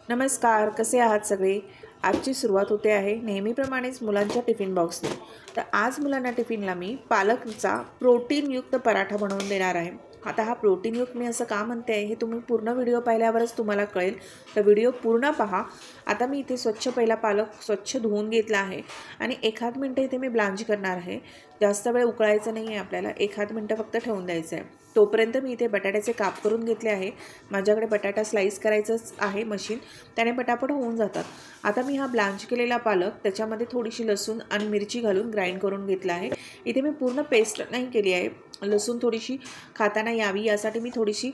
नमस्कार, कसे आहात सगळे। आजची सुरुवात होते आहे नेहमीप्रमाणेच मुलांच्या टिफिन बॉक्सने। तर आज मुलांना टिफिनला मी पालकचा प्रोटीनयुक्त पराठा बनवून देणार आहे। आता हा प्रोटीनयुक्त मी असं का म्हणते आहे हे तुम्ही पूर्ण व्हिडिओ पाहिल्यावरच तुम्हाला कळेल, तर व्हिडिओ पूर्ण पहा। आता मी इथे स्वच्छ पहिला पालक स्वच्छ धुवून घेतला आहे आणि 1-8 मिनिटं इथे मी ब्लांच करणार आहे। जास्त वेळ उकळायचं नाही आहे आपल्याला, 1-8 मिनिटं फक्त ठेवून द्यायचं आहे। तोपर्यंत मी इथे बटाट्याचे काप करून घेतले आहे। माझ्याकडे बटाटा स्लाइस करायचंच आहे मशीन, त्याने पटापट होऊन जातात। आता मी हा ब्लांच केलेला पालक त्याच्यामध्ये थोडीशी लसूण आणि मिरची घालून ग्राइंड करून घेतला आहे। इथे मी पूर्ण पेस्ट नाही केली आहे, लसूण थोडीशी खाताना यावी यासाठी मी थोडीशी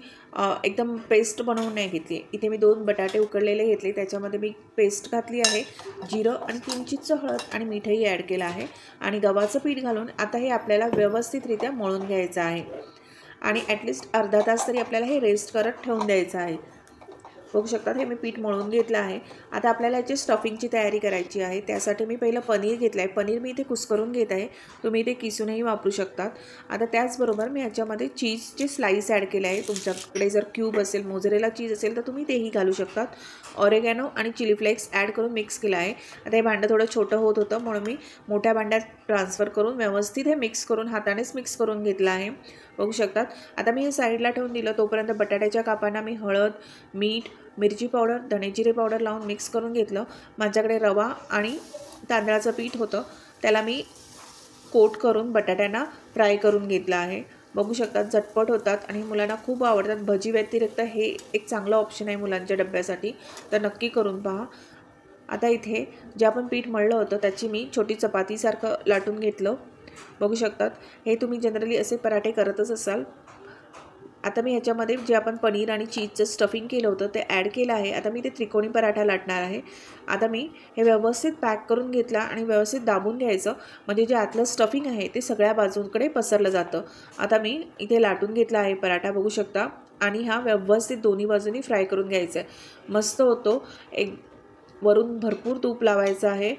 एकदम पेस्ट बनवून नाही घेतली। इथे मी 2 बटाटे उकडलेले घेतले, त्याच्यामध्ये मी पेस्ट घातली आहे, जिरं आणि किंचितचं हळद आणि मीठही ॲड केलं आहे आणि गव्हाचं पीठ घालून आता हे आपल्याला व्यवस्थितरित्या मळून घ्यायचं आहे आणि ॲटलिस्ट अर्धा तास तरी आपल्याला हे रेस्ट करत ठेवून द्यायचं आहे। बघू शकता हे मी पीठ मळून घेतलं आहे। आता आपल्याला याची स्टफिंगची तयारी करायची आहे। त्यासाठी मी पहिलं पनीर घेतलं आहे, पनीर मी इथे कुस्करून घेत आहे, तुम्ही इथे किसूनही वापरू शकतात। आता त्याचबरोबर मी याच्यामध्ये चीजचे स्लाइस ॲड केले आहे। तुमच्याकडे जर क्यूब असेल, मोझरेला चीज असेल तर तुम्ही तेही घालू शकतात। ऑरेगॅनो आणि चिली फ्लेक्स ॲड करून मिक्स केलं आहे। आता हे भांडं थोडं छोटं होत होतं म्हणून मी मोठ्या भांड्यात ट्रान्सफर करून व्यवस्थित हे मिक्स करून हातानेच मिक्स करून घेतलं आहे। बघू शकतात आता मी हे साईडला ठेवून दिलं। तोपर्यंत बटाट्याच्या कापांना मी हळद, मीठ, मिरची पावडर, धणे जिरे पावडर लावून मिक्स करून घेतलं। माझ्याकडे रवा आणि तांदळाचं पीठ होतं, त्याला मी कोट करून बटाट्यांना फ्राय करून घेतलं आहे। बघू शकतात झटपट होतात आणि मुलांना खूप आवडतात। भजी व्यतिरिक्त हे एक चांगलं ऑप्शन आहे मुलांच्या डब्यासाठी, तर नक्की करून पहा। आता इथे जे आपण पीठ मळलं होतं त्याची मी छोटी चपातीसारखं लाटून घेतलं। बघू शकतात हे तुम्ही जनरली असे पराठे करतच असाल। आता मी ह्याच्यामध्ये जे आपण पनीर आणि चीजचं स्टफिंग केलं होतं ते ॲड केलं आहे। आता मी ते त्रिकोणी पराठा लाटणार आहे। आता मी हे व्यवस्थित पॅक करून घेतला आणि व्यवस्थित दाबून घ्यायचं, म्हणजे जे आतलं स्टफिंग आहे ते सगळ्या बाजूंकडे पसरलं जातं। आता मी इथे लाटून घेतला आहे पराठा, बघू शकता, आणि हा व्यवस्थित दोन्ही बाजूनी फ्राय करून घ्यायचा आहे। मस्त होतो, एक वरून भरपूर तूप लावायचं आहे,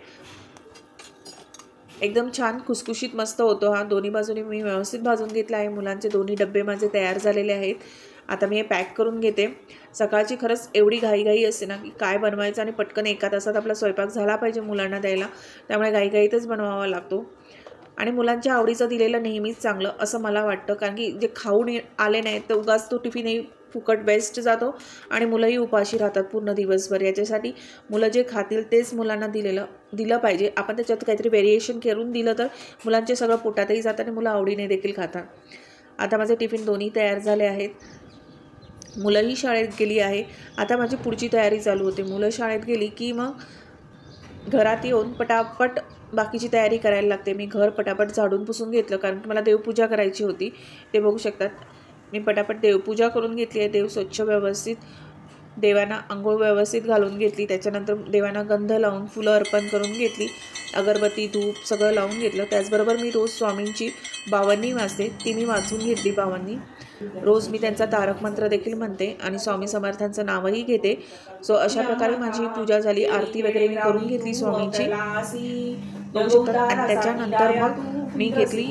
एकदम छान खुसखुशीत मस्त होतो हा। दोन्ही बाजूनी मी व्यवस्थित भाजून घेतला आहे। मुलांचे दोन्ही डब्बे माझे तयार झालेले आहेत। आता मी हे पॅक करून घेते। सकाळची खरंच एवढी घाईघाई असते ना की काय बनवायचं आणि पटकन 1 तासात आपला स्वयंपाक झाला पाहिजे मुलांना द्यायला, त्यामुळे घाईघाईतच बनवावा लागतो। आणि मुलांच्या आवडीचं दिलेलं नेहमीच चांगलं असं मला वाटतं, कारण की जे खाऊन आले नाहीत तर उगाच तो टिफिनही फुकट वेस्ट जातो आणि मुलंही उपाशी राहतात पूर्ण दिवसभर। याच्यासाठी मुलं जे खातील तेच मुलांना दिलं पाहिजे। आपण त्याच्यात काहीतरी व्हेरिएशन करून दिलं तर मुलांचे सगळं पोटातही जातं आणि मुलं आवडीने देखील खातात। आता माझे टिफिन दोन्ही तयार झाले आहेत, मुलंही शाळेत गेली आहे। आता माझी पुढची तयारी चालू होते। मुलं शाळेत गेली की मग घरात येऊन पटापट बाकीची तयारी करायला लागते। मी घर पटापट झाडून पुसून घेतलं, कारण की मला देवपूजा करायची होती। ते बघू शकतात मी पटापट देवपूजा करून घेतली आहे। देव स्वच्छ व्यवस्थित, देवांना अंघोळ व्यवस्थित घालून घेतली, त्याच्यानंतर देवांना गंध लावून फुलं अर्पण करून घेतली, अगरबत्ती धूप सगळं लावून घेतलं। त्याचबरोबर मी रोज स्वामींची 52 वाजते, ती मी वाचून घेतली 52। रोज मी त्यांचा तारक मंत्र देखील म्हणते आणि स्वामी समर्थांचं नावही घेते। सो अशा प्रकारे माझी पूजा झाली, आरती वगैरे मी करून घेतली स्वामींची, बघू शकतात। आणि त्याच्यानंतर मग मी घेतली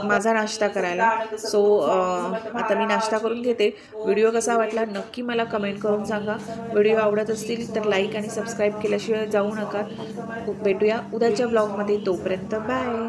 माझा नाश्ता करायला। सो आता मी नाश्ता करून घेते। व्हिडिओ कसा वाटला नक्की मला कमेंट करून सांगा। व्हिडिओ आवडत असतील तर लाईक आणि सबस्क्राईब केल्याशिवाय जाऊ नका। भेटूया उद्याच्या ब्लॉगमध्ये, तोपर्यंत बाय।